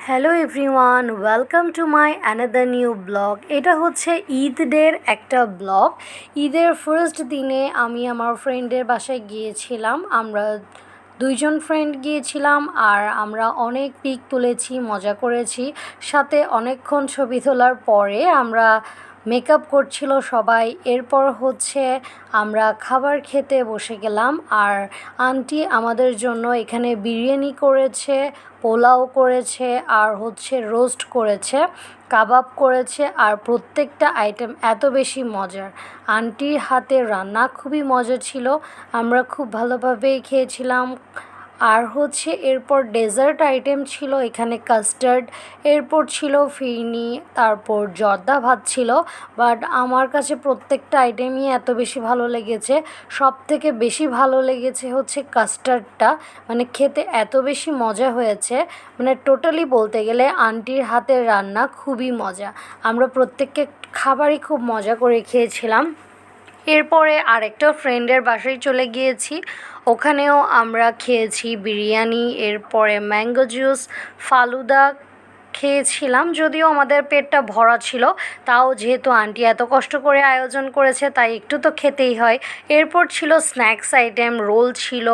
Hello everyone, welcome to my another new blog. এটা হচ্ছে ঈদের একটা ব্লগ। ঈদের ফার্স্ট দিনে আমি আমার ফ্রেন্ডের বাসায় গিয়েছিলাম। আমরা দুইজন ফ্রেন্ড গিয়েছিলাম আর আমরা অনেক পিক তুলেছি, মজা করেছি। সাথে অনেকক্ষণ ছবি তোলার পরে আমরা মেকআপ করছিল সবাই। এরপর হচ্ছে আমরা খাবার খেতে বসে গেলাম আর আন্টি আমাদের জন্য এখানে বিরিয়ানি করেছে, পোলাও করেছে আর হচ্ছে রোস্ট করেছে, কাবাব করেছে। আর প্রত্যেকটা আইটেম এত বেশি মজার। আন্টির হাতের রান্না খুবই মজা ছিল, আমরা খুব ভালোভাবেই খেয়েছিলাম। আর হচ্ছে এরপর ডেজার্ট আইটেম ছিল এখানে কাস্টার্ড, এরপর ছিল ফিরনি, তারপর জর্দা ভাত ছিল। বাট আমার কাছে প্রত্যেকটা আইটেমই এত বেশি ভালো লেগেছে। সব থেকে বেশি ভালো লেগেছে হচ্ছে কাস্টার্ডটা, মানে খেতে এত বেশি মজা হয়েছে। মানে টোটালি বলতে গেলে আন্টির হাতের রান্না খুবই মজা। আমরা প্রত্যেককে খাবারই খুব মজা করে খেয়েছিলাম। এরপরে আরেকটা ফ্রেন্ডের বাসায় চলে গিয়েছি, ওখানেও আমরা খেয়েছি বিরিয়ানি, এরপরে ম্যাঙ্গো জুস, ফালুদা খেয়েছিলাম। যদিও আমাদের পেটটা ভরা ছিল, তাও যেহেতু আন্টি এত কষ্ট করে আয়োজন করেছে তাই একটু তো খেতেই হয়। এরপর ছিল স্ন্যাক্স আইটেম, রোল ছিল,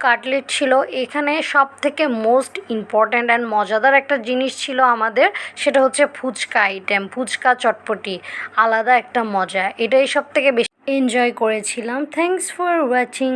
কাটলেট ছিল। এখানে সব থেকে মোস্ট ইম্পর্ট্যান্ট অ্যান্ড মজাদার একটা জিনিস ছিল আমাদের, সেটা হচ্ছে ফুচকা আইটেম, ফুচকা চটপটি, আলাদা একটা মজা। এটাই সব থেকে বেশি এনজয় করেছিলাম। Thanks for watching.